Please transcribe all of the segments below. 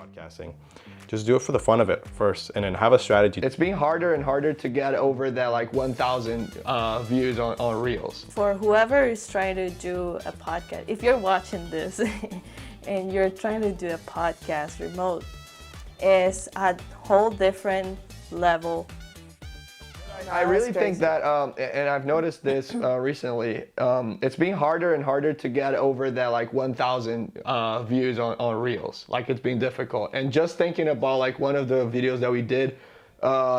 podcasting. Just do it for the fun of it first and then have a strategy. It's being harder and harder to get over that like 1,000 views on Reels. For whoever is trying to do a podcast, if you're watching this and you're trying to do a podcast remote, it's a whole different level. I really think that, and I've noticed this recently, it's being harder and harder to get over that like 1,000 views on Reels. Like it's been difficult. And just thinking about like one of the videos that we did,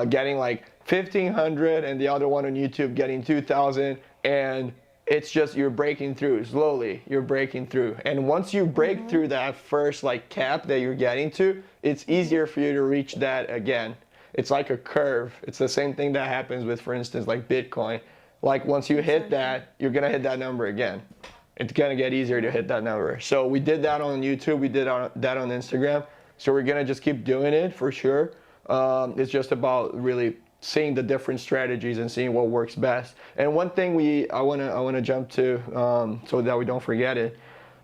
getting like 1,500 and the other one on YouTube getting 2,000, and it's just you're breaking through slowly. You're breaking through, and once you break through that first like cap that you're getting to, it's easier for you to reach that again. It's like a curve. It's the same thing that happens with, for instance, like Bitcoin. Like once you hit that, you're gonna hit that number again. It's gonna get easier to hit that number. So we did that on YouTube. We did that on Instagram. So we're gonna just keep doing it for sure. It's just about really seeing the different strategies and seeing what works best. And one thing I wanna jump to so that we don't forget it.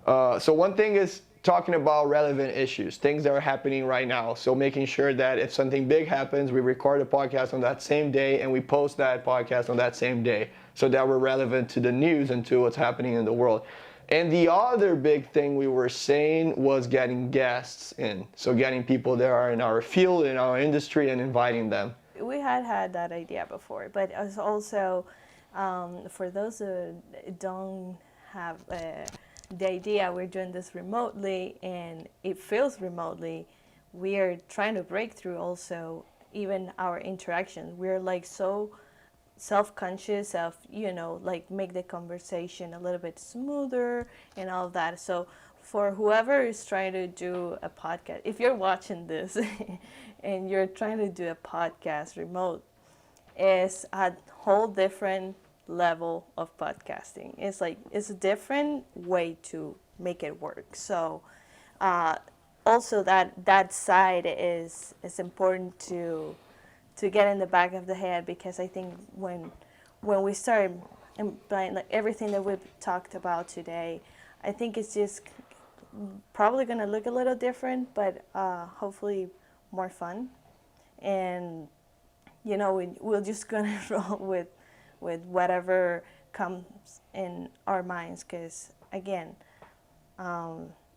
So one thing is talking about relevant issues, things that are happening right now. So making sure that if something big happens, we record a podcast on that same day and we post that podcast on that same day so that we're relevant to the news and to what's happening in the world. And the other big thing we were saying was getting guests in. So getting people that are in our field, in our industry, and inviting them. We had that idea before, but it's also, for those who don't have the idea, we're doing this remotely and it feels remotely. We are trying to break through also even our interaction. We're like so self-conscious of, like make the conversation a little bit smoother and all of that. So for whoever is trying to do a podcast, if you're watching this and you're trying to do a podcast remote, it's a whole different level of podcasting. It's a different way to make it work. So also that side is important to get in the back of the head, because I think when we start implying like everything that we've talked about today, I think it's just probably going to look a little different, but hopefully more fun. And we're just going to roll with whatever comes in our minds, because again,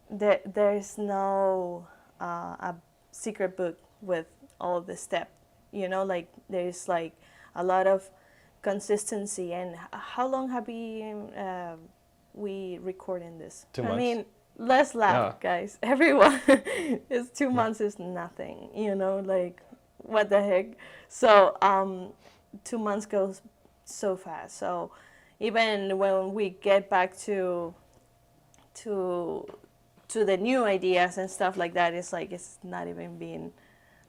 there's no a secret book with all of the steps. Like there's like a lot of consistency. And how long have we recording this? 2 months. I mean, let's laugh, guys. Everyone, it's 2 months is nothing. Like what the heck. So 2 months goes so fast. So even when we get back to the new ideas and stuff like that, it's like it's not even been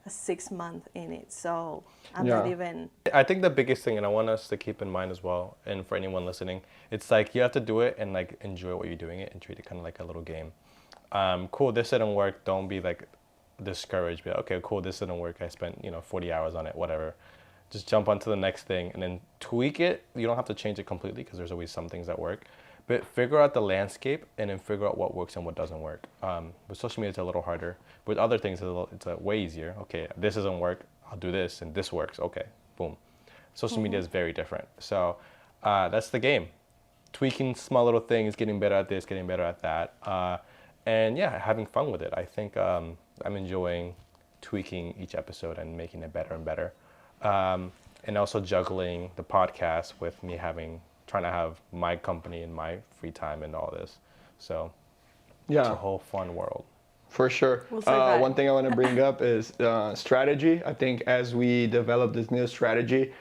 a 6 month in it. So I'm not even. I think the biggest thing, and I want us to keep in mind as well, and for anyone listening, it's like you have to do it and like enjoy what you're doing it and treat it kind of like a little game. Cool, this didn't work. Don't be like discouraged. Be like, okay, cool, this didn't work. I spent 40 hours on it, whatever. Just jump onto the next thing and then tweak it. You don't have to change it completely because there's always some things that work. But figure out the landscape and then figure out what works and what doesn't work. With social media, it's a little harder. With other things, it's way easier. Okay, this doesn't work. I'll do this and this works. Okay, boom. Social media is very different. So that's the game. Tweaking small little things, getting better at this, getting better at that. And yeah, having fun with it. I think I'm enjoying tweaking each episode and making it better and better. And also juggling the podcast with me trying to have my company and my free time and all this. So it's a whole fun world. For sure. One thing I want to bring up is strategy. I think as we develop this new strategy,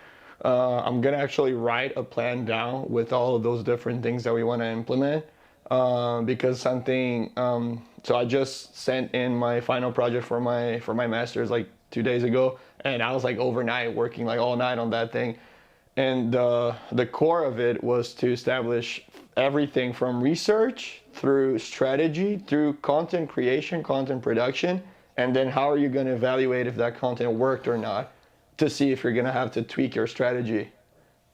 I'm going to actually write a plan down with all of those different things that we want to implement. Because so I just sent in my final project for my master's like 2 days ago, and I was like overnight working like all night on that thing. And the core of it was to establish everything from research through strategy, through content creation, content production, and then how are you going to evaluate if that content worked or not to see if you're going to have to tweak your strategy,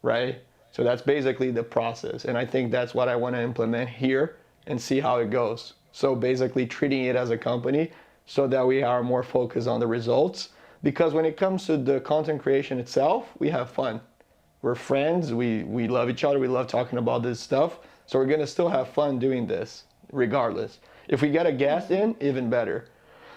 right? So that's basically the process. And I think that's what I want to implement here and see how it goes. So basically treating it as a company so that we are more focused on the results. Because when it comes to the content creation itself, we have fun. We're friends, we love each other, we love talking about this stuff. So we're gonna still have fun doing this, regardless. If we get a guest in, even better.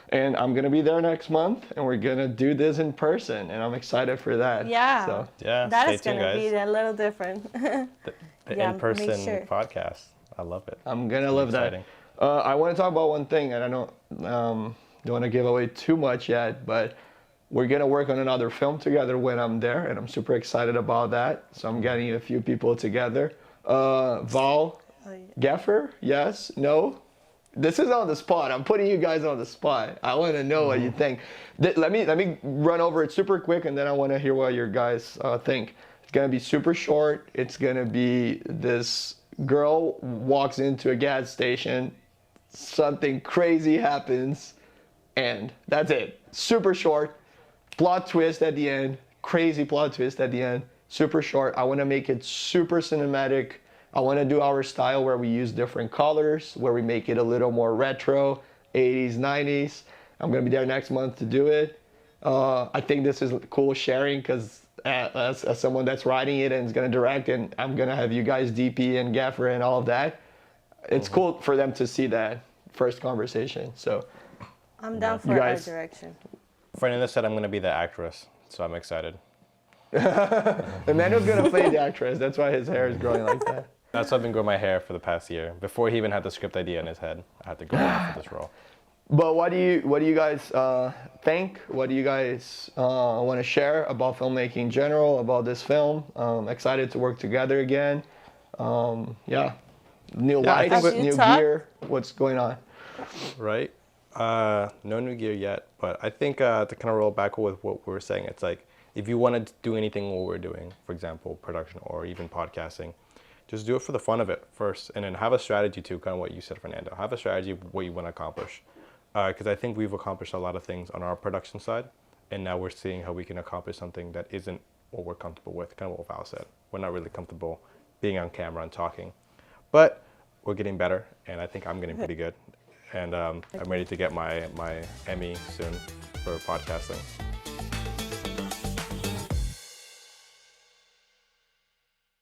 And I'm gonna be there next month, and we're gonna do this in person, and I'm excited for that. Yeah. So, Yeah, That stay is tuned, going to guys. be a little different. The Yeah, in-person make sure. podcast. I love it. I'm gonna It's love that. exciting. I want to talk about one thing, and I don't want to give away too much yet, but we're gonna work on another film together when I'm there, and I'm super excited about that. So I'm getting a few people together. Val, Oh, yeah. Gaffer, yes, no. This is on the spot. I'm putting you guys on the spot. I want to know what you think. Let me run over it super quick, and then I want to hear what your guys think. It's gonna be super short. It's gonna be this girl walks into a gas station, something crazy happens, and that's it. Super short. Plot twist at the end. Crazy plot twist at the end. Super short. I want to make it super cinematic. I want to do our style where we use different colors, where we make it a little more retro, 80s, 90s. I'm going to be there next month to do it. I think this is cool sharing because as someone that's writing it and is going to direct, and I'm going to have you guys, DP and Gaffer and all of that. It's cool for them to see that first conversation. So I'm down You for guys- our direction. Fernanda said I'm going to be the actress, so I'm excited. Emmanuel's going to play the actress. That's why his hair is growing like that. That's why I've been growing my hair for the past year. Before he even had the script idea in his head, I had to go in for this role. But what do you guys think? What do you guys want to share about filmmaking in general, about this film? Excited to work together again. Yeah. New lights, Have you new talked? gear. What's going on? Right? No new gear yet, but I think to kind of roll back with what we were saying, it's like if you want to do anything what we're doing, for example, production or even podcasting, just do it for the fun of it first, and then have a strategy too, kind of what you said, Fernando. Have a strategy of what you want to accomplish. Because I think we've accomplished a lot of things on our production side, and now we're seeing how we can accomplish something that isn't what we're comfortable with, kind of what Val said. We're not really comfortable being on camera and talking. But we're getting better, and I think I'm getting pretty good. And I'm ready to get my Emmy soon for podcasting.